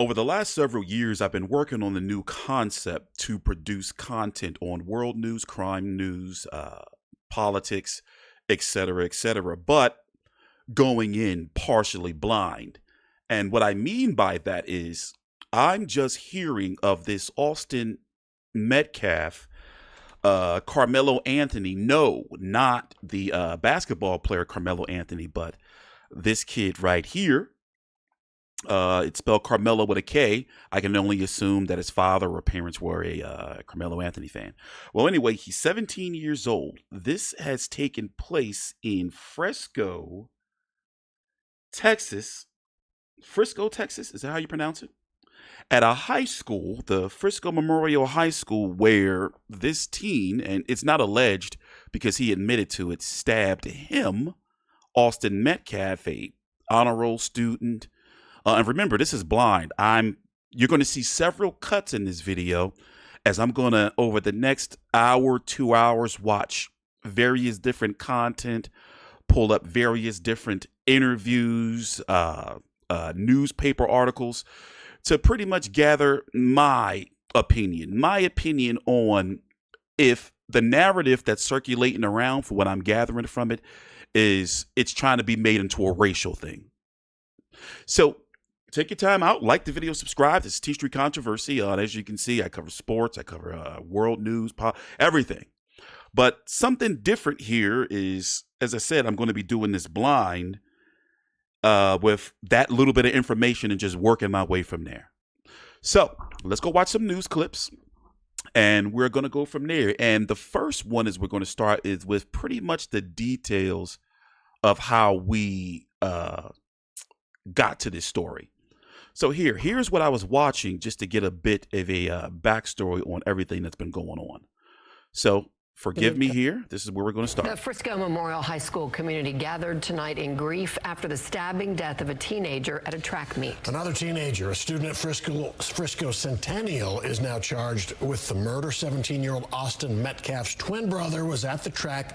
Over the last several years, I've been working on the new concept to produce content on world news, crime news, politics, etc., etc., but going in partially blind. And what I mean by that is I'm just hearing of this Austin Metcalf, Carmelo Anthony. No, not the basketball player Carmelo Anthony, but this kid right here. It's spelled Carmelo with a K. I can only assume that his father or parents were a Carmelo Anthony fan. Well, anyway, he's 17 years old. This has taken place in Frisco, Texas. Frisco, Texas? Is that how you pronounce it? At a high school, the Frisco Memorial High School, where this teen, and it's not alleged because he admitted to it, stabbed him, Austin Metcalf, a honor roll student. And remember, this is blind. You're going to see several cuts in this video as I'm going to, over the next hour, 2 hours, watch various different content, pull up various different interviews, newspaper articles to pretty much gather my opinion on if the narrative that's circulating around for what I'm gathering from it is it's trying to be made into a racial thing. So take your time out, like the video, subscribe. This is TstreeT Controversy. As you can see, I cover sports, I cover world news, everything. But something different here is, as I said, I'm going to be doing this blind with that little bit of information and just working my way from there. So let's go watch some news clips and we're going to go from there. And the first one is we're going to start is with pretty much the details of how we got to this story. So here's what I was watching just to get a bit of a backstory on everything that's been going on. So forgive me here. This is where we're going to start. The Frisco Memorial High School community gathered tonight in grief after the stabbing death of a teenager at a track meet. Another teenager, a student at Frisco Centennial, is now charged with the murder. 17-year-old Austin Metcalf's twin brother was at the track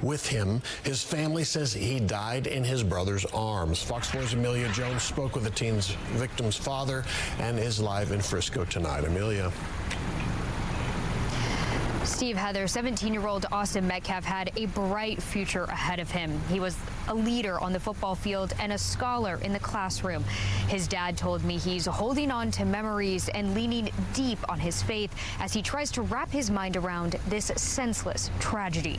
with him. His family says he died in his brother's arms. Fox 4's Amelia Jones spoke with the teen's victim's father and is live in Frisco tonight. Amelia. Steve, Heather, 17-year-old Austin Metcalf had a bright future ahead of him. He was a leader on the football field and a scholar in the classroom. His dad told me he's holding on to memories and leaning deep on his faith as he tries to wrap his mind around this senseless tragedy.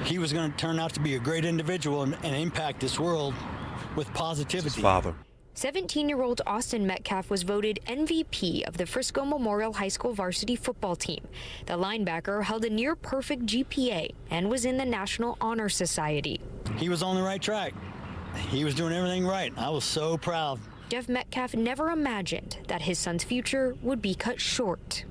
He was going to turn out to be a great individual and impact this world with positivity. His father. 17-year-old Austin Metcalf was voted MVP of the Frisco Memorial High School varsity football team. The linebacker held a near-perfect GPA and was in the National Honor Society. He was on the right track. He was doing everything right. I was so proud. Jeff Metcalf never imagined that his son's future would be cut short.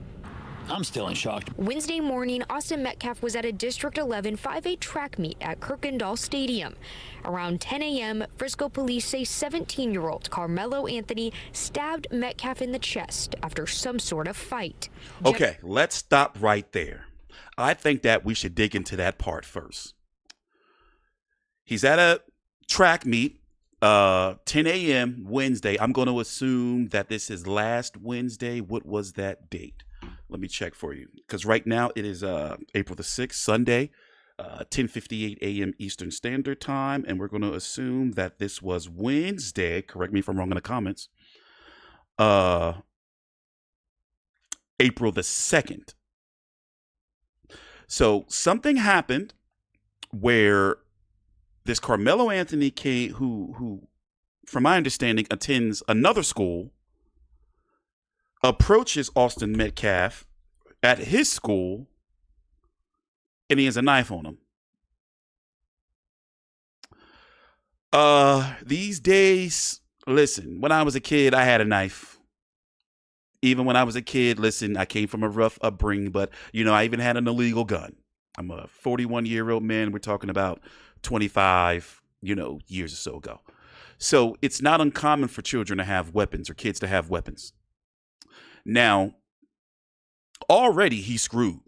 I'm still in shock. Wednesday morning, Austin Metcalf was at a District 11 5A track meet at Kirkendall Stadium. Around 10 a.m., Frisco police say 17-year-old Carmelo Anthony stabbed Metcalf in the chest after some sort of fight. Okay, let's stop right there. I think that we should dig into that part first. He's at a track meet, 10 a.m. Wednesday. I'm going to assume that this is last Wednesday. What was that date? Let me check for you, because right now it is April the 6th, Sunday, 10:58 a.m. Eastern Standard Time, and we're going to assume that this was Wednesday. Correct me if I'm wrong in the comments. April the 2nd. So something happened where this Carmelo Anthony came, who, from my understanding, attends another school, approaches Austin Metcalf at his school, and he has a knife on him. These days, listen, when I was a kid, I had a knife. Even when I was a kid, listen, I came from a rough upbringing, but, I even had an illegal gun. I'm a 41-year-old man. We're talking about 25, years or so ago. So it's not uncommon for children to have weapons or kids to have weapons. Now, already he's screwed.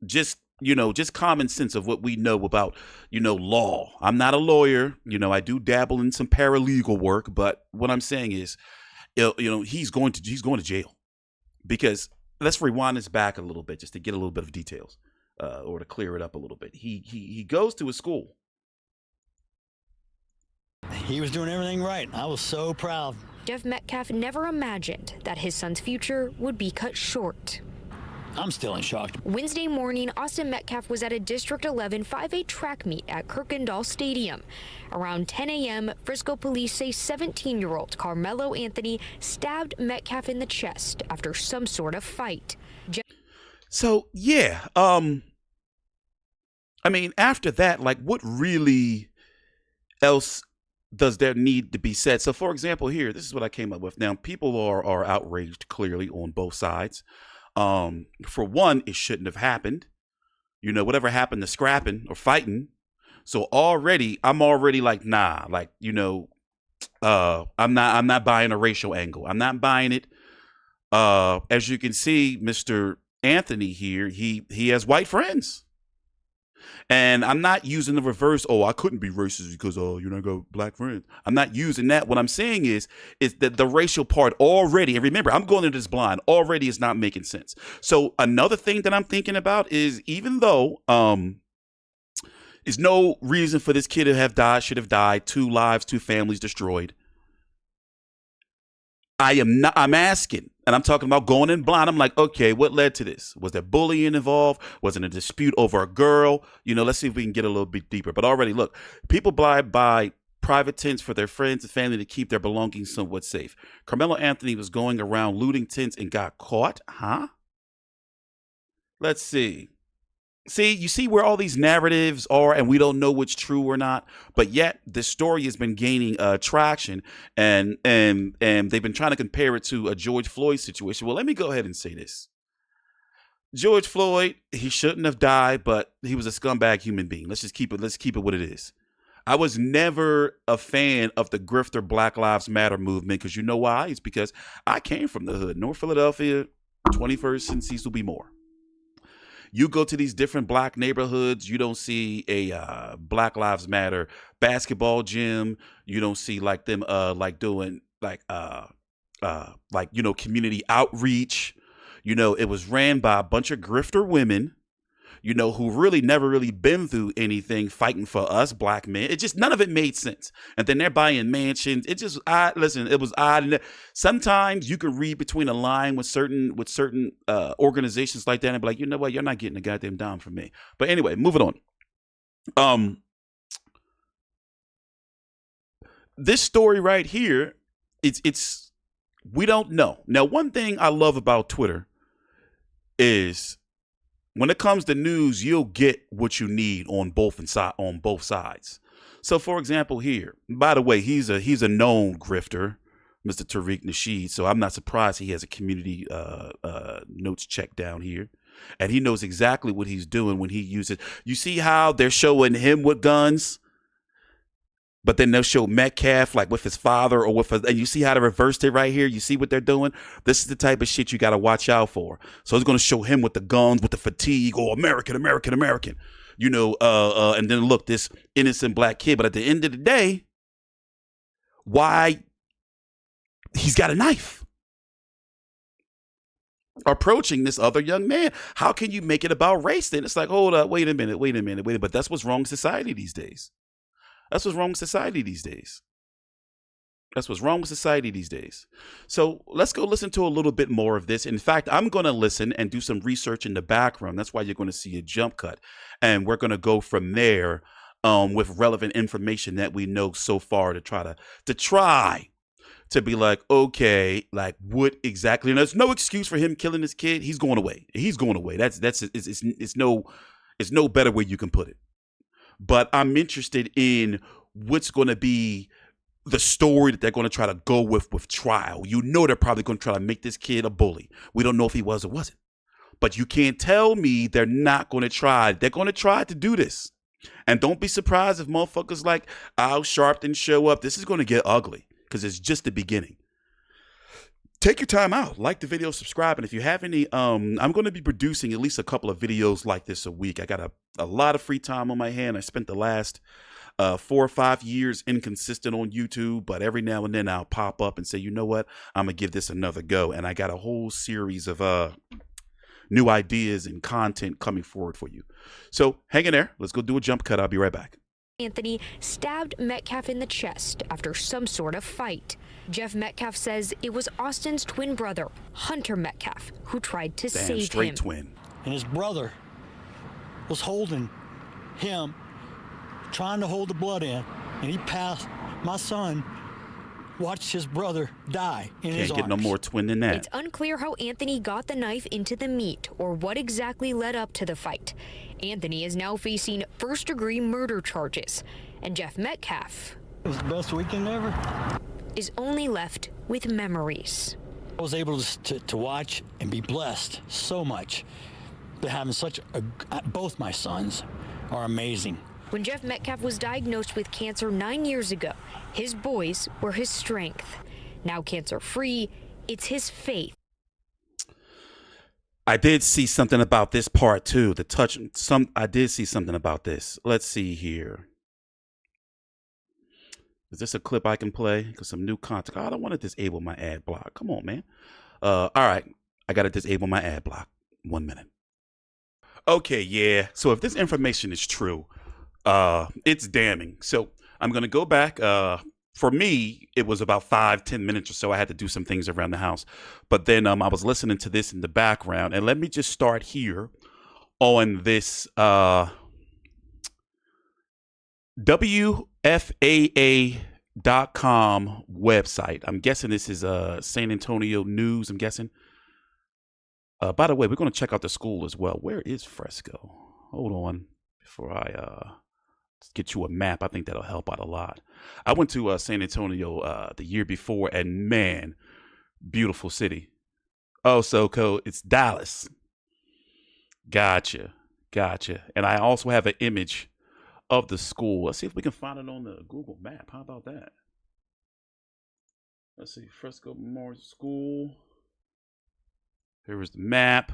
Just just common sense of what we know about, law. I'm not a lawyer. I do dabble in some paralegal work, but what I'm saying is, he's going to jail, because let's rewind this back a little bit just to get a little bit of details, or to clear it up a little bit. He goes to a school. He was doing everything right. I was so proud. Jeff Metcalf never imagined that his son's future would be cut short. I'm still in shock. Wednesday morning, Austin Metcalf was at a District 11 5A track meet at Kirkendall Stadium. Around 10 a.m., Frisco police say 17-year-old Karmelo Anthony stabbed Metcalf in the chest after some sort of fight. So, yeah, after that, like, what really else does there need to be said? So, for example, here, this is what I came up with. Now, people are outraged clearly on both sides. For one, it shouldn't have happened. Whatever happened to scrapping or fighting. So I'm already like, nah, like, I'm not buying a racial angle. I'm not buying it. As you can see, Mr. Anthony here, he has white friends. And I'm not using the reverse, I couldn't be racist because I got black friends. I'm not using that. What I'm saying is that the racial part already, and remember, I'm going into this blind, already is not making sense. So another thing that I'm thinking about is, even though there's no reason for this kid to have died, should have died, 2 lives, 2 families destroyed, I'm asking, and I'm talking about going in blind. I'm like, okay, what led to this? Was there bullying involved? Was it a dispute over a girl? Let's see if we can get a little bit deeper. But already, look, people buy private tents for their friends and family to keep their belongings somewhat safe. Karmelo Anthony was going around looting tents and got caught. Huh? Let's see. See, you see where all these narratives are, and we don't know what's true or not. But yet, this story has been gaining traction, and they've been trying to compare it to a George Floyd situation. Well, let me go ahead and say this: George Floyd, he shouldn't have died, but he was a scumbag human being. Let's keep it what it is. I was never a fan of the grifter Black Lives Matter movement, because you know why? It's because I came from the hood, North Philadelphia, 21st and Cecil B. Moore. You go to these different black neighborhoods, you don't see a Black Lives Matter basketball gym. You don't see like them doing community outreach. It was ran by a bunch of grifter women, who really never really been through anything fighting for us black men. It just, none of it made sense. And then they're buying mansions. It just, it was odd. And sometimes you can read between a line with certain organizations like that and be like, you know what, you're not getting a goddamn dime from me. But anyway, moving on. This story right here, it's we don't know. Now, one thing I love about Twitter is, when it comes to news, you'll get what you need on both sides. So, for example, here, by the way, he's a known grifter, Mr. Tariq Nasheed. So I'm not surprised he has a community notes check down here, and he knows exactly what he's doing when he uses. You see how they're showing him with guns, but then they'll show Metcalf like with his father or and you see how they reversed it right here. You see what they're doing? This is the type of shit you got to watch out for. So it's going to show him with the guns, with the fatigue, American. And then look, this innocent black kid. But at the end of the day, why he's got a knife approaching this other young man. How can you make it about race then? It's like, hold up, wait a minute. But that's what's wrong with society these days. That's what's wrong with society these days. So let's go listen to a little bit more of this. In fact, I'm going to listen and do some research in the background. That's why you're going to see a jump cut. And we're going to go from there with relevant information that we know so far to try to be like, okay, like what exactly? And there's no excuse for him killing this kid. He's going away. It's no better way you can put it. But I'm interested in what's going to be the story that they're going to try to go with trial. They're probably going to try to make this kid a bully. We don't know if he was or wasn't. But you can't tell me they're not going to try. They're going to try to do this. And don't be surprised if motherfuckers like Al Sharpton show up. This is going to get ugly because it's just the beginning. take your time out, like the video, subscribe, and if you have any, I'm going to be producing at least a couple of videos like this a week. I got a lot of free time on my hand. I spent the last 4 or 5 years inconsistent on YouTube, but every now and then I'll pop up and say, you know what, I'm gonna give this another go. And I got a whole series of new ideas and content coming forward for you. So hang in there. Let's go do a jump cut. I'll be right back. Anthony stabbed Metcalf in the chest after some sort of fight. Jeff Metcalf says it was Austin's twin brother, Hunter Metcalf, who tried to save straight him. twin. And his brother was holding him, trying to hold the blood in, and he passed. My son watched his brother die in his arms. Can't get no more twin than that. It's unclear how Anthony got the knife into the meat or what exactly led up to the fight. Anthony is now facing first-degree murder charges, and Jeff Metcalf It was the best weekend ever. is only left with memories. I was able to watch and be blessed so much. To having both my sons are amazing. When Jeff Metcalf was diagnosed with cancer 9 years ago, his boys were his strength. Now cancer-free, it's his faith. I did see something about this part too. I did see something about this. Let's see here. Is this a clip I can play? Because some new content. Oh, I don't want to disable my ad block. Come on, man. All right. I got to disable my ad block. 1 minute. Okay, yeah. So if this information is true, it's damning. So I'm going to go back. For me, it was about 5-10 minutes or so. I had to do some things around the house. But then I was listening to this in the background. And let me just start here on this WFAA.com website. I'm guessing this is San Antonio News, I'm guessing. By the way, we're going to check out the school as well. Where is Fresco? Hold on before I get you a map. I think that'll help out a lot. I went to San Antonio the year before, and man, beautiful city. Oh, so cool. It's Dallas. Gotcha. And I also have an image of the school. Let's see if we can find it on the Google map. How about that? Let's see. Fresco Memorial School. Here is the map.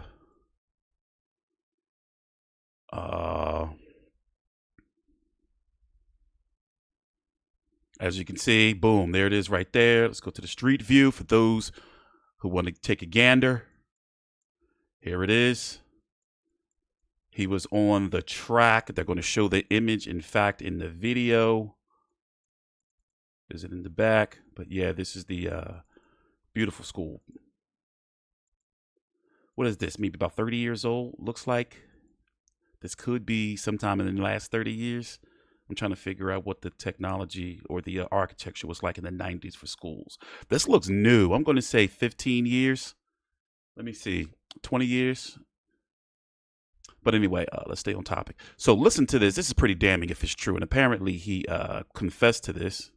As you can see, boom, there it is right there. Let's go to the street view for those who want to take a gander. Here it is. He was on the track. They're going to show the image, in fact, in the video. Is it in the back? But yeah, this is the beautiful school. What is this? Maybe about 30 years old, looks like. This could be sometime in the last 30 years. I'm trying to figure out what the technology or the architecture was like in the 90s for schools. This looks new. I'm going to say 15 years. Let me see. 20 years. But anyway, let's stay on topic. So listen to this. This is pretty damning if it's true. And apparently he confessed to this.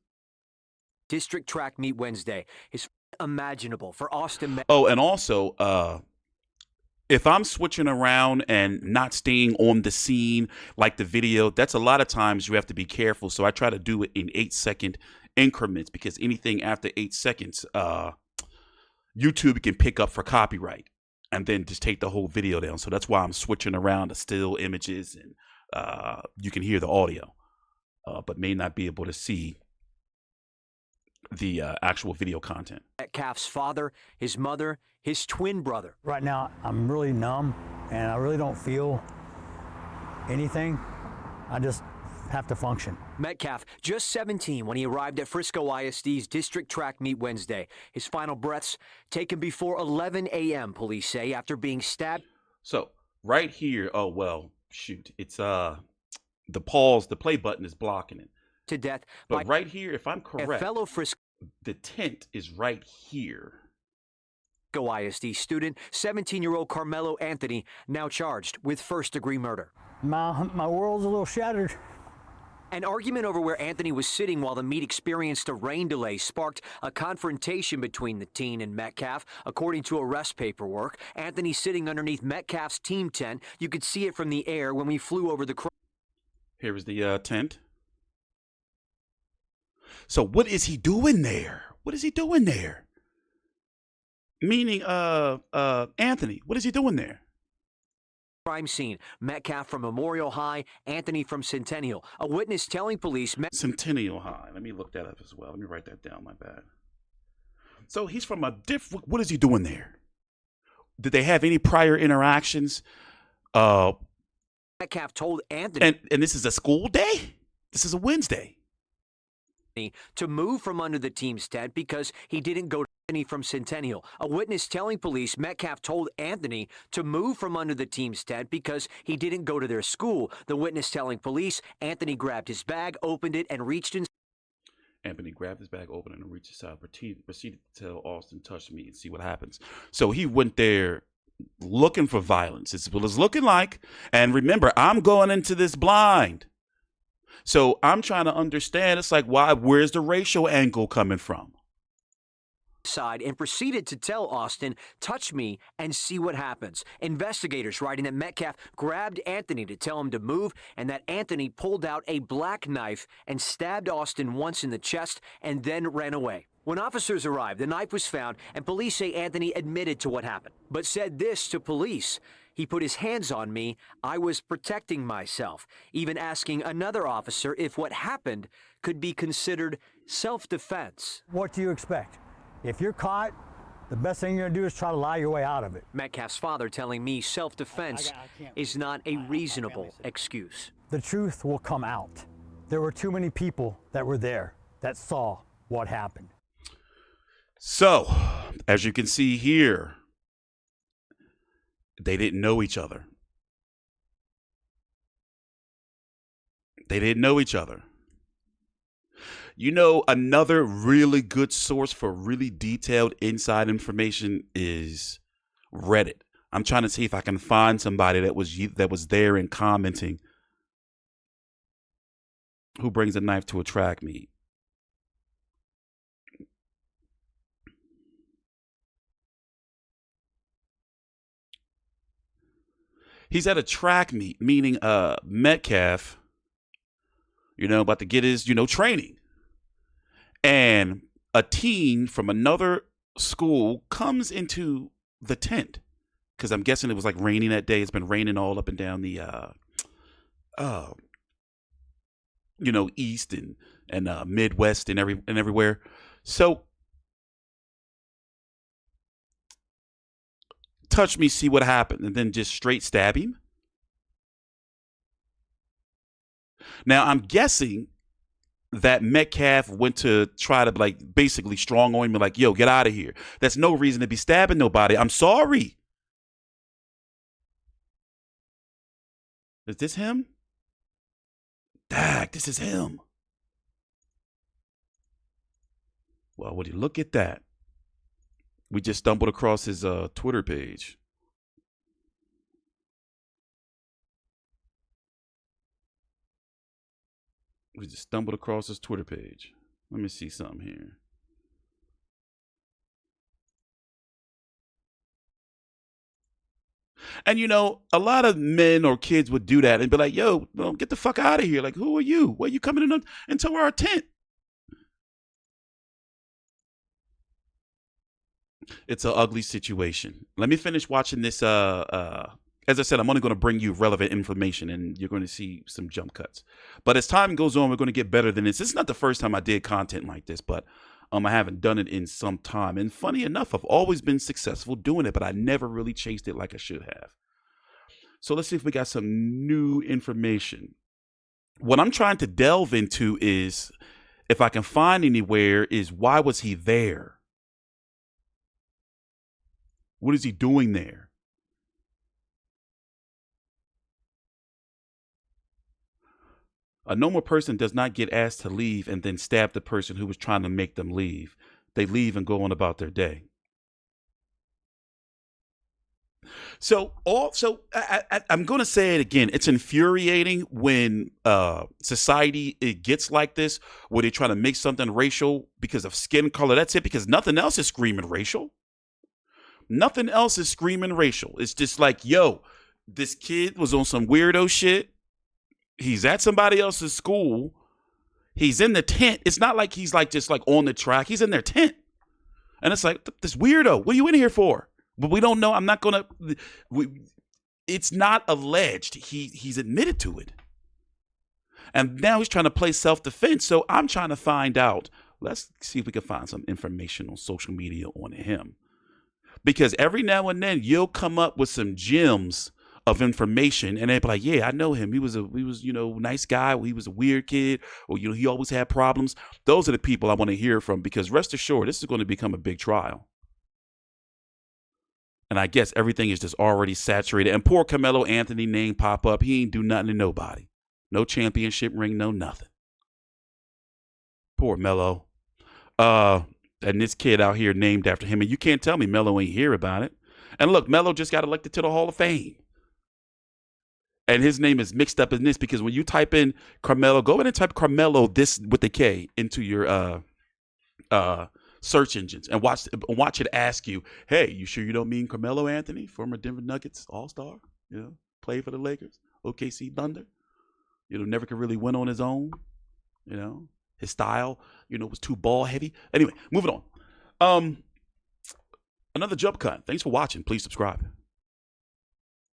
District track meet Wednesday is imaginable for Austin. Oh, and also, if I'm switching around and not staying on the scene like the video, that's a lot of times you have to be careful. So I try to do it in 8-second increments because anything after 8 seconds, YouTube can pick up for copyright and then just take the whole video down. So that's why I'm switching around to still images and you can hear the audio, but may not be able to see the actual video content. Metcalf's father, his mother, his twin brother. Right now, I'm really numb, and I really don't feel anything. I just have to function. Metcalf, just 17 when he arrived at Frisco ISD's district track meet Wednesday. His final breaths taken before 11 a.m., police say, after being stabbed. So right here, oh, well, shoot. It's the pause, the play button is blocking it. To death. But right here, if I'm correct, a fellow Frisco the tent is right here. ISD student, 17-year-old Karmelo Anthony, now charged with first-degree murder. My world's a little shattered. An argument over where Anthony was sitting while the meet experienced a rain delay sparked a confrontation between the teen and Metcalf. According to arrest paperwork, Anthony sitting underneath Metcalf's team tent. You could see it from the air when we flew over the Here is the tent. So what is he doing there? What is he doing there? Meaning, Anthony, what is he doing there? Crime scene. Metcalf from Memorial High, Anthony from Centennial. A witness telling police Centennial High. Let me look that up as well. Let me write that down. My bad. So he's from a different. What is he doing there? Did they have any prior interactions? Metcalf told Anthony, and this is a school day. This is a Wednesday. To move from under the team's tent because he didn't go to Anthony from Centennial. A witness telling police Metcalf told Anthony to move from under the team's tent because he didn't go to their school. The witness telling police Anthony grabbed his bag, opened it, and reached in. Anthony grabbed his bag, opened it, and reached inside. Proceeded to tell Austin, touch me and see what happens. So he went there looking for violence. It's what it's looking like. And remember, I'm going into this blind. So I'm trying to understand. It's like, where's the racial angle coming from? Side and proceeded to tell Austin, touch me and see what happens. Investigators writing that Metcalf grabbed Anthony to tell him to move and that Anthony pulled out a black knife and stabbed Austin once in the chest and then ran away. When officers arrived, the knife was found and police say Anthony admitted to what happened, but said this to police. He put his hands on me. I was protecting myself, even asking another officer if what happened could be considered self-defense. What do you expect? If you're caught, the best thing you're going to do is try to lie your way out of it. Metcalf's father telling me self-defense is not a reasonable excuse. The truth will come out. There were too many people that were there that saw what happened. So, as you can see here, they didn't know each other. They didn't know each other. You know, another really good source for really detailed inside information is Reddit. I'm trying to see if I can find somebody that was there and commenting who brings a knife to a track meet. He's at a track meet, meaning Metcalf, about to get his, training. And a teen from another school comes into the tent because I'm guessing it was like raining that day. It's been raining all up and down the, East and Midwest and everywhere. So touch me, see what happened, and then just straight stab him. Now I'm guessing that Metcalf went to try to basically strong arm me, yo, get out of here. That's no reason to be stabbing nobody. I'm sorry. Is this him? Dag, this is him. Well, would you look at that? We just stumbled across his Twitter page. We just stumbled across his Twitter page. Let me see something here. And a lot of men or kids would do that and be like, yo, get the fuck out of here. Like, who are you? Why are you coming into our tent? It's an ugly situation. Let me finish watching this. As I said, I'm only going to bring you relevant information and you're going to see some jump cuts. But as time goes on, we're going to get better than this. This is not the first time I did content like this, but I haven't done it in some time. And funny enough, I've always been successful doing it, but I never really chased it like I should have. So let's see if we got some new information. What I'm trying to delve into is, if I can find anywhere, is why was he there? What is he doing there? A normal person does not get asked to leave and then stab the person who was trying to make them leave. They leave and go on about their day. So I'm going to say it again. It's infuriating when society it gets like this, where they try to make something racial because of skin color. That's it, because nothing else is screaming racial. Nothing else is screaming racial. It's just like, yo, this kid was on some weirdo shit. He's at somebody else's school. He's in the tent. It's not like he's just on the track. He's in their tent. And it's like, this weirdo, what are you in here for? But we don't know. I'm not going to. It's not alleged. He's admitted to it. And now he's trying to play self-defense. So I'm trying to find out. Let's see if we can find some information on social media on him. Because every now and then you'll come up with some gems of information and they'll be like, yeah, I know him. He was nice guy. He was a weird kid, or, he always had problems. Those are the people I want to hear from, because rest assured, this is going to become a big trial. And I guess everything is just already saturated. And poor Karmelo Anthony name pop up. He ain't do nothing to nobody. No championship ring, no nothing. Poor Melo. And this kid out here named after him. And you can't tell me Melo ain't hear about it. And look, Melo just got elected to the Hall of Fame. And his name is mixed up in this because when you type in Karmelo, go ahead and type Karmelo, this with the K, into your search engines and watch it ask you, hey, you sure you don't mean Karmelo Anthony, former Denver Nuggets All-Star, played for the Lakers, OKC Thunder, never could really win on his own, his style, was too ball heavy. Anyway, moving on. Another jump cut. Thanks for watching. Please subscribe.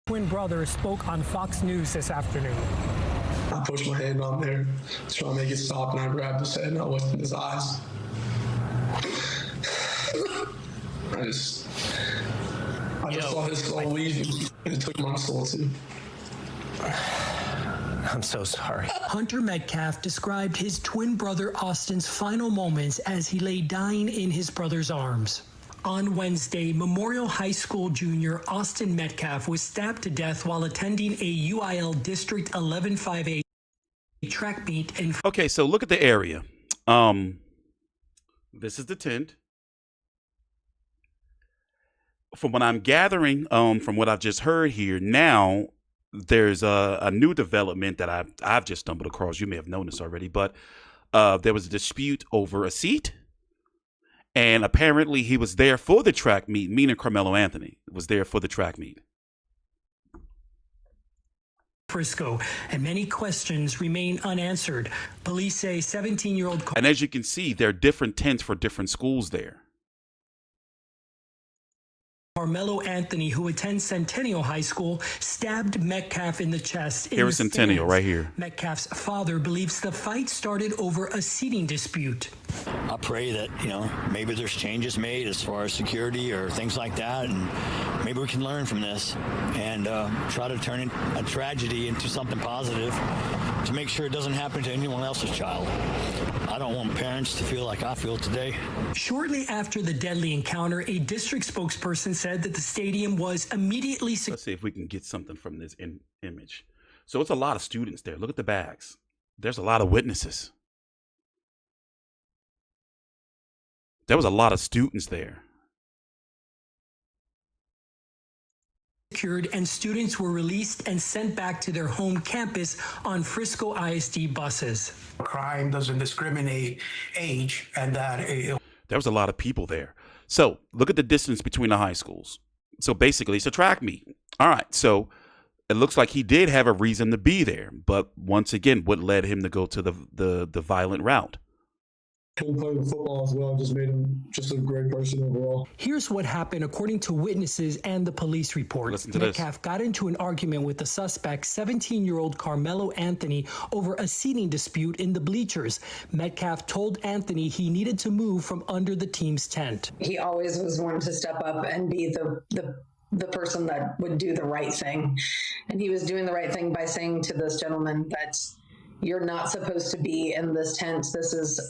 Twin brother spoke on Fox News this afternoon. I pushed my hand on there, trying to make it stop, and I grabbed his head and I looked in his eyes. I just saw his soul leave, and it took my soul too. I'm so sorry. Hunter Metcalf described his twin brother Austin's final moments as he lay dying in his brother's arms. On Wednesday, Memorial High School junior Austin Metcalf was stabbed to death while attending a UIL District 11-5A track meet in... Okay, so look at the area. This is the tent. From what I'm gathering, from what I've just heard here, now there's a new development that I've just stumbled across. You may have known this already, but there was a dispute over a seat. And apparently he was there for the track meet, meaning Karmelo Anthony was there for the track meet. Frisco, and many questions remain unanswered. Police say 17-year-old... And as you can see, there are different tents for different schools there. Karmelo Anthony, who attends Centennial High School, stabbed Metcalf in the chest. Here's Centennial right here. Metcalf's father believes the fight started over a seating dispute. I pray that, maybe there's changes made as far as security or things like that, and maybe we can learn from this and try to turn a tragedy into something positive to make sure it doesn't happen to anyone else's child. I don't want parents to feel like I feel today. Shortly after the deadly encounter, a district spokesperson said that the stadium was immediately... Let's see if we can get something from this image. So it's a lot of students there. Look at the bags. There's a lot of witnesses. There was a lot of students there. Secured, and students were released and sent back to their home campus on Frisco ISD buses. Crime doesn't discriminate age, and that... There was a lot of people there. So look at the distance between the high schools. So basically it's a track meet. All right. So it looks like he did have a reason to be there. But once again, what led him to go to the violent route? He played football as well, just made him just a great person overall. Here's what happened according to witnesses and the police report. Metcalf got into an argument with the suspect, 17-year-old Karmelo Anthony, over a seating dispute in the bleachers. Metcalf told Anthony he needed to move from under the team's tent. He always was one to step up and be the person that would do the right thing. And he was doing the right thing by saying to this gentleman that you're not supposed to be in this tent. This is...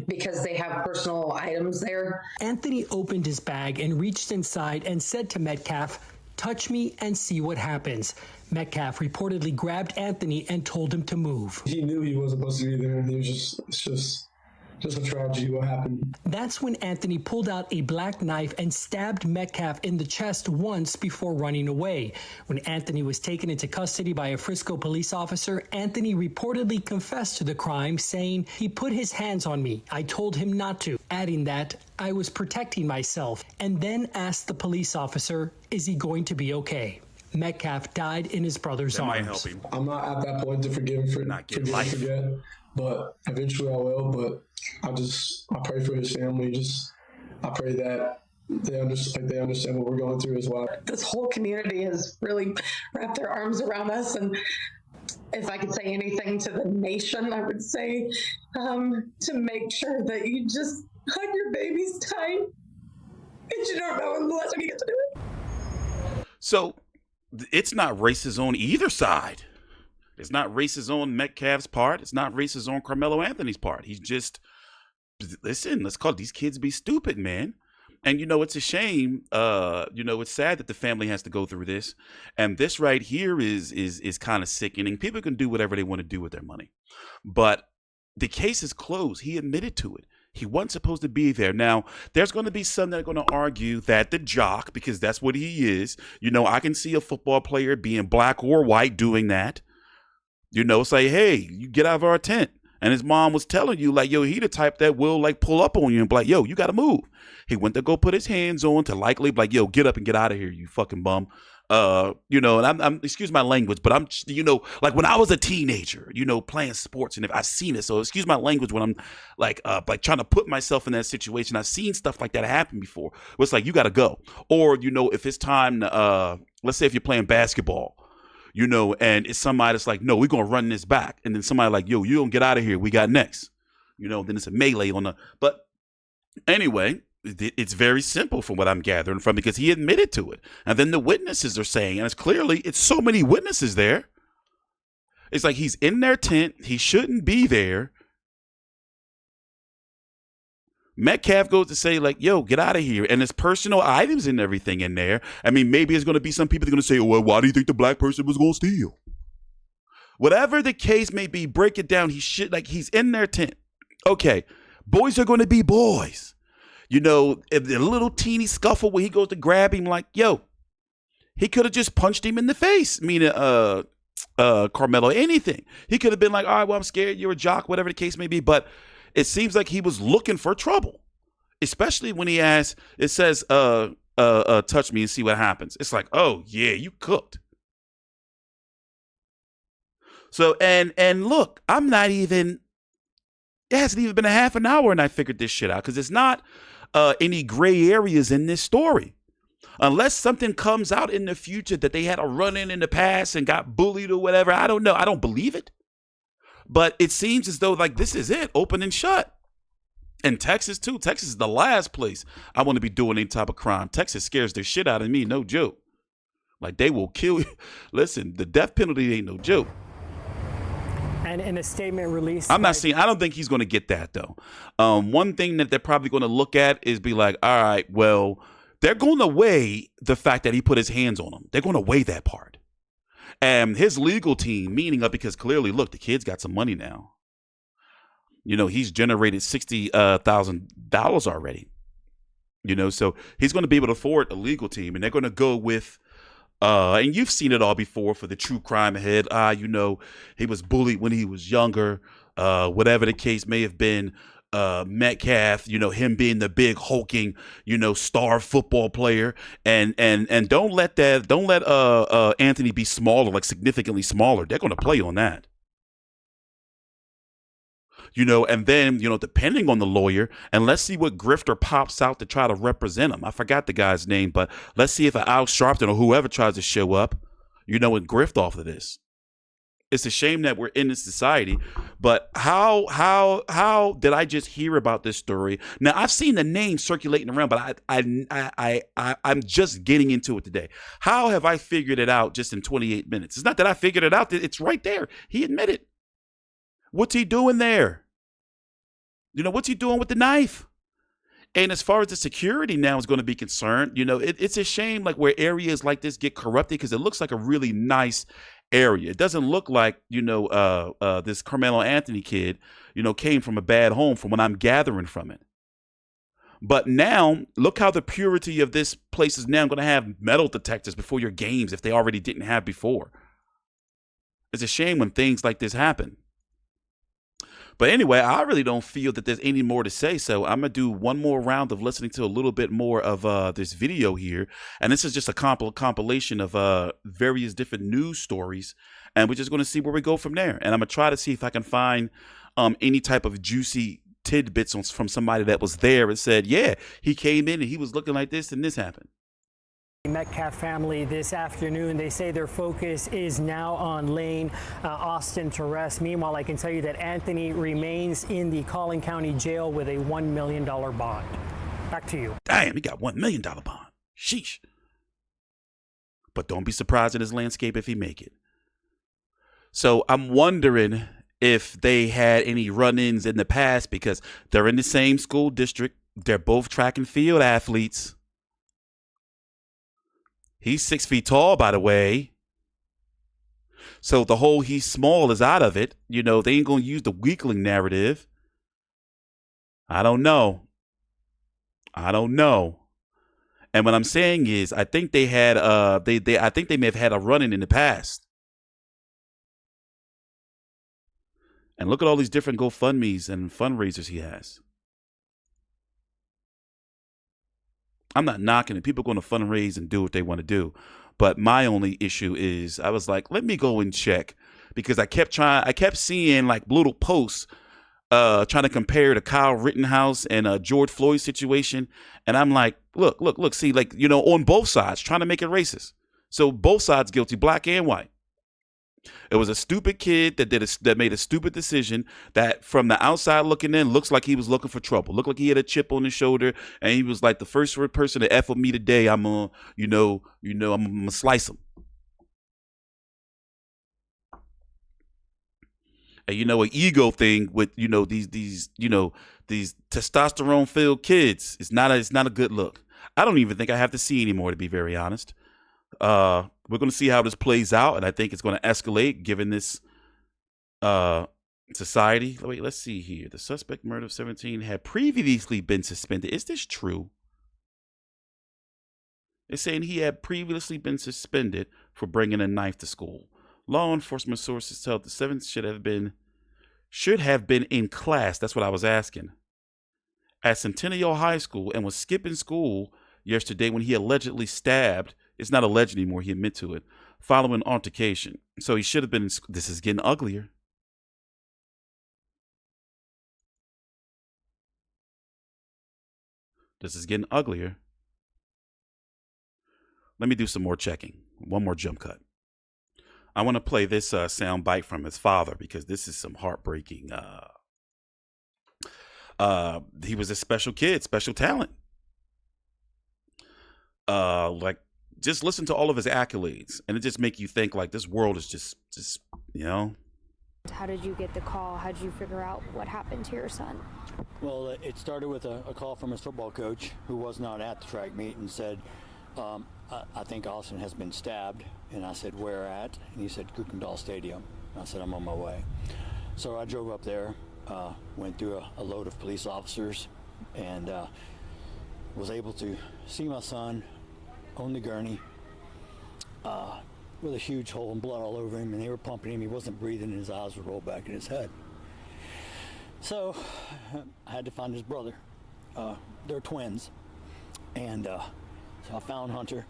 because they have personal items there. Anthony opened his bag and reached inside and said to Metcalf, "Touch me and see what happens." Metcalf reportedly grabbed Anthony and told him to move. He knew he wasn't supposed to be there. It's just a tragedy what happened. That's when Anthony pulled out a black knife and stabbed Metcalf in the chest once before running away. When Anthony was taken into custody by a Frisco police officer, Anthony reportedly confessed to the crime, saying, "He put his hands on me. I told him not to," adding that, "I was protecting myself," and then asked the police officer, "Is he going to be okay?" Metcalf died in his brother's arms. Might help him. I'm not at that point to forgive him forget, but eventually I will. But I pray for his family. Just I pray that they understand what we're going through as well. This whole community has really wrapped their arms around us, and if I could say anything to the nation, I would say to make sure that you just hug your babies tight, because you don't know when the last time you get to do it. So it's not racist on either side. It's not racist on Metcalf's part. It's not racist on Karmelo Anthony's part. He's just, listen, let's call these kids be stupid, man. And, it's a shame. It's sad that the family has to go through this. And this right here is kind of sickening. People can do whatever they want to do with their money. But the case is closed. He admitted to it. He wasn't supposed to be there. Now, there's going to be some that are going to argue that the jock, because that's what he is, I can see a football player being black or white doing that. Say, hey, you get out of our tent. And his mom was telling you, like, yo, he the type that will, like, pull up on you and be like, yo, you got to move. He went to go put his hands on to likely be like, yo, get up and get out of here, you fucking bum. And I'm excuse my language, but I'm, like when I was a teenager, playing sports, and if I've seen it, so excuse my language when I'm like trying to put myself in that situation. I've seen stuff like that happen before. Where it's like, you got to go. Or, if it's time to, let's say if you're playing basketball, and it's somebody that's like, no, we're going to run this back. And then somebody like, yo, you don't get out of here. We got next, then it's a melee but anyway, it's very simple from what I'm gathering from, because he admitted to it. And then the witnesses are saying, and it's so many witnesses there. It's like he's in their tent. He shouldn't be there. Metcalf goes to say, like, yo, get out of here. And there's personal items and everything in there. I mean, maybe it's going to be some people that are going to say, well, why do you think the black person was going to steal? Whatever the case may be, break it down. He's in their tent. Okay, boys are going to be boys. If a little teeny scuffle where he goes to grab him, like, yo, he could have just punched him in the face, meaning Karmelo, anything. He could have been like, all right, well, I'm scared, you're a jock, whatever the case may be. But it seems like he was looking for trouble, especially when he asked, it says, touch me and see what happens. It's like, oh, yeah, you cooked. So, and look, it hasn't even been a half an hour and I figured this shit out, because it's not any gray areas in this story. Unless something comes out in the future that they had a run-in the past and got bullied or whatever. I don't know. I don't believe it. But it seems as though, like, this is it, open and shut. And Texas, too. Texas is the last place I want to be doing any type of crime. Texas scares the shit out of me, no joke. Like, they will kill you. Listen, the death penalty ain't no joke. And in a statement released, I don't think he's going to get that, though. One thing that they're probably going to look at is be like, all right, well, they're going to weigh the fact that he put his hands on him. They're going to weigh that part. And his legal team, meaning up, because clearly, look, the kid's got some money now. He's generated $60,000 already. So he's going to be able to afford a legal team, and they're going to go with, and you've seen it all before for the true crime head. He was bullied when he was younger, whatever the case may have been. Metcalf, him being the big hulking, star football player, and don't let Anthony be smaller, like significantly smaller. They're going to play on that. And then, depending on the lawyer, and let's see what grifter pops out to try to represent him. I forgot the guy's name, but let's see if Al Sharpton or whoever tries to show up, and grift off of this. It's a shame that we're in this society, but how did I just hear about this story? Now, I've seen the name circulating around, but I'm just getting into it today. How have I figured it out just in 28 minutes? It's not that I figured it out. It's right there. He admitted. What's he doing there? What's he doing with the knife? And as far as the security now is going to be concerned, it's a shame, like, where areas like this get corrupted, because it looks like a really nice area. It doesn't look like, this Karmelo Anthony kid, came from a bad home, from what I'm gathering from it. But now, look how the purity of this place is now going to have metal detectors before your games, if they already didn't have before. It's a shame when things like this happen. But anyway, I really don't feel that there's any more to say, so I'm going to do one more round of listening to a little bit more of this video here. And this is just a compilation of various different news stories, and we're just going to see where we go from there. And I'm going to try to see if I can find any type of juicy tidbits from somebody that was there and said, yeah, he came in and he was looking like this and this happened. Metcalf family this afternoon, they say their focus is now on laying Austin to rest. Meanwhile, I can tell you that Anthony remains in the Collin County Jail with a $1 million bond. Back to you. Damn, he got $1 million bond. Sheesh. But don't be surprised in his landscape if he make it. So I'm wondering if they had any run-ins in the past, because they're in the same school district. They're both track and field athletes. He's 6 feet tall, by the way. So the whole he's small is out of it. You know, they ain't going to use the weakling narrative. I don't know. And what I'm saying is, I think they had I think they may have had a run-in the past. And look at all these different GoFundMes and fundraisers he has. I'm not knocking it. People are going to fundraise and do what they want to do. But my only issue is, I was like, let me go and check, because I kept seeing like little posts trying to compare the Kyle Rittenhouse and George Floyd situation. And I'm like, look, see, like, you know, on both sides, trying to make it racist. So both sides guilty, black and white. It was a stupid kid that made a stupid decision that, from the outside looking in, looks like he was looking for trouble. Looked like he had a chip on his shoulder, and he was like, the first person to F with me today, I'm gonna, I'm gonna slice him. And an ego thing with these testosterone filled kids. It's not a good look. I don't even think I have to see anymore, to be very honest. We're going to see how this plays out, and I think it's going to escalate given this society. Wait, let's see here. The suspect murder of 17 had previously been suspended. Is this true? It's saying he had previously been suspended for bringing a knife to school. Law enforcement sources tell the 7th should have been in class. That's what I was asking. At Centennial High School, and was skipping school yesterday when he allegedly stabbed. It's not alleged anymore. He admitted to it following altercation. So he should have been. This is getting uglier. This is getting uglier. Let me do some more checking. One more jump cut. I want to play this sound bite from his father, because this is some heartbreaking. He was a special kid, special talent. Just listen to all of his accolades, and it just make you think like this world is just. How did you get the call? How did you figure out what happened to your son? Well, it started with a call from his football coach, who was not at the track meet, and said, I think Austin has been stabbed. And I said, where at? And he said, Kirkendall Stadium. I said, I'm on my way. So I drove up there, went through a load of police officers, and was able to see my son on the gurney with a huge hole and blood all over him, and they were pumping him. He wasn't breathing, and his eyes were rolled back in his head. So I had to find his brother. They're twins. And so I found Hunter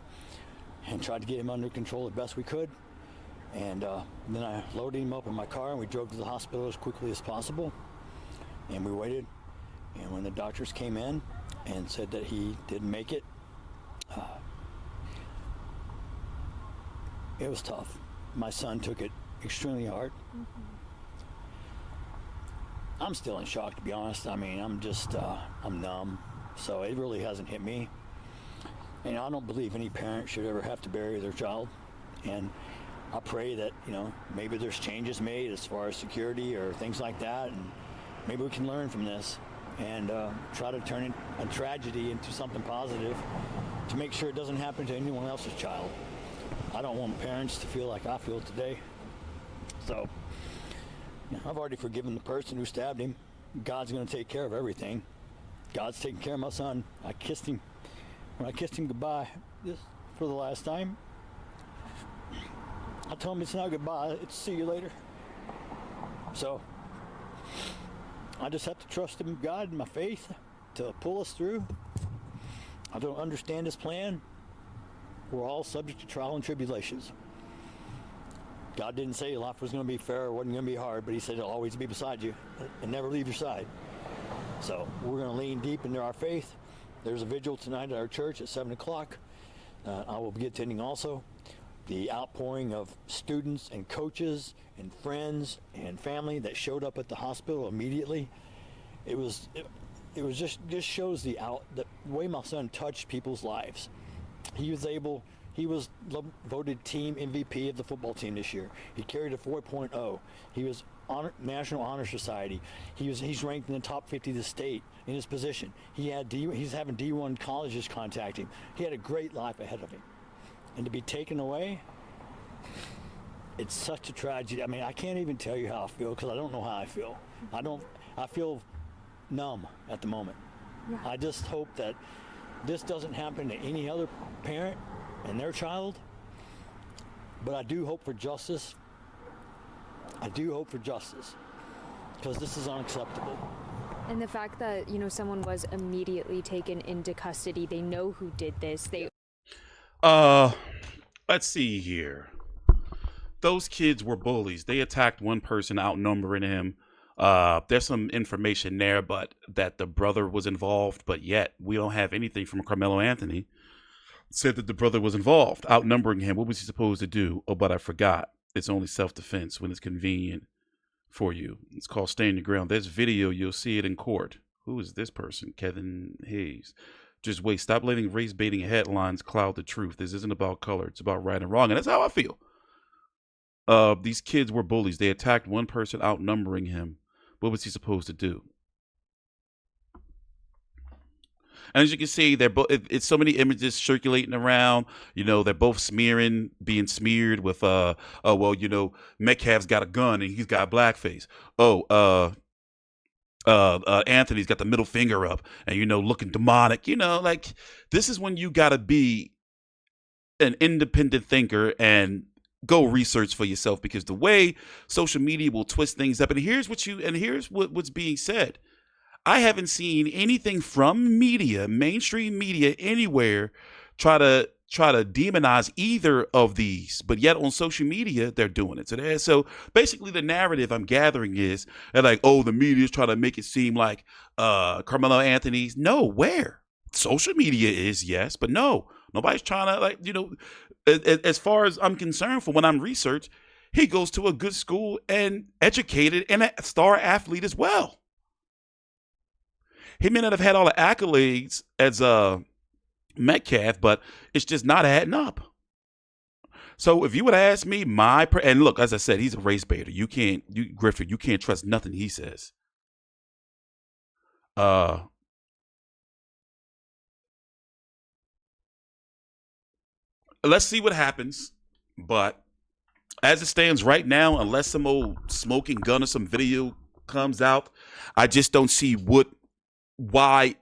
and tried to get him under control as best we could. And then I loaded him up in my car, and we drove to the hospital as quickly as possible. And we waited. And when the doctors came in and said that he didn't make it, it was tough. My son took it extremely hard. Mm-hmm. I'm still in shock, to be honest. I mean, I'm numb. So it really hasn't hit me. And I don't believe any parent should ever have to bury their child. And I pray that, maybe there's changes made as far as security or things like that. And maybe we can learn from this and try to turn a tragedy into something positive to make sure it doesn't happen to anyone else's child. I don't want parents to feel like I feel today. So I've already forgiven the person who stabbed him. God's going to take care of everything. God's taking care of my son. I kissed him. When I kissed him goodbye for the last time, I told him it's not goodbye, it's see you later. So I just have to trust in God and my faith to pull us through. I don't understand his plan. We're all subject to trial and tribulations. God didn't say life was going to be fair or wasn't going to be hard, but he said he'll always be beside you and never leave your side. So we're going to lean deep into our faith. There's a vigil tonight at our church at 7 o'clock. I will be attending also. The outpouring of students and coaches and friends and family that showed up at the hospital immediately. It was just shows the way my son touched people's lives. He was voted team MVP of the football team this year. He carried a 4.0. He was National Honor Society. He's ranked in the top 50 of the state in his position. He's having D1 colleges contact him. He had a great life ahead of him. And to be taken away, it's such a tragedy. I mean, I can't even tell you how I feel because I don't know how I feel. I feel numb at the moment. Yeah. I just hope that this doesn't happen to any other parent and their child. But I do hope for justice. I do hope for justice because this is unacceptable. And the fact that, you know, someone was immediately taken into custody, they know who did this. Let's see here. Those kids were bullies. They attacked one person, outnumbering him. There's some information there, but that the brother was involved, but yet we don't have anything from Karmelo Anthony. Said that the brother was involved, outnumbering him. What was he supposed to do? Oh, but I forgot. It's only self-defense when it's convenient for you. It's called Stand Your Ground. There's video. You'll see it in court. Who is this person? Kevin Hayes. Just wait. Stop letting race-baiting headlines cloud the truth. This isn't about color. It's about right and wrong. And that's how I feel. These kids were bullies. They attacked one person, outnumbering him. What was he supposed to do? And as you can see, they're both. It's so many images circulating around. You know, they're both being smeared with. Oh well, you know, Metcalf's got a gun and he's got blackface. Oh, Anthony's got the middle finger up and, you know, looking demonic. You know, like, this is when you gotta be an independent thinker and go research for yourself, because the way social media will twist things up. And here's what's being said. I haven't seen anything from media, mainstream media anywhere, try to demonize either of these, but yet on social media they're doing it. So basically the narrative I'm gathering is they're like, oh, the media is trying to make it seem like Karmelo Anthony's. No, where? Social media is, yes, but no, nobody's trying to, like, you know, as far as I'm concerned, from when I'm research, he goes to a good school and educated and a star athlete as well. He may not have had all the accolades as Metcalf, but it's just not adding up. So if you would ask me, and look, as I said, he's a race baiter. Grifter, you can't trust nothing he says. Let's see what happens. But as it stands right now, unless some old smoking gun or some video comes out, I just don't see why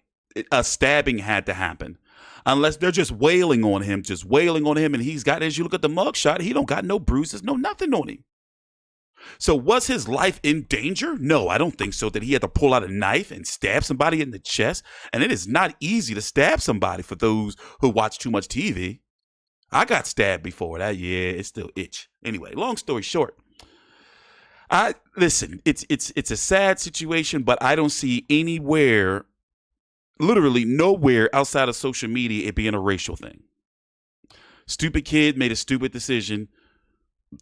a stabbing had to happen, unless they're just wailing on him, and he's got, as you look at the mugshot, he don't got no bruises, no nothing on him. So was his life in danger? No, I don't think so, that he had to pull out a knife and stab somebody in the chest. And it is not easy to stab somebody for those who watch too much TV. I got stabbed before that. Yeah, it still itch. Anyway, long story short, listen, it's a sad situation, but I don't see anywhere, literally nowhere outside of social media, it being a racial thing. Stupid kid made a stupid decision,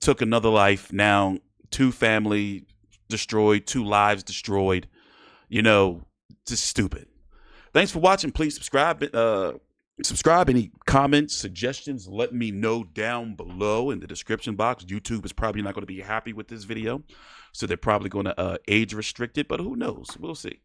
took another life. Now 2 family destroyed, 2 lives destroyed. You know, just stupid. Thanks for watching. Please subscribe. Any comments, suggestions, let me know down below in the description box. YouTube is probably not going to be happy with this video, so they're probably going to age restrict it, but who knows? We'll see.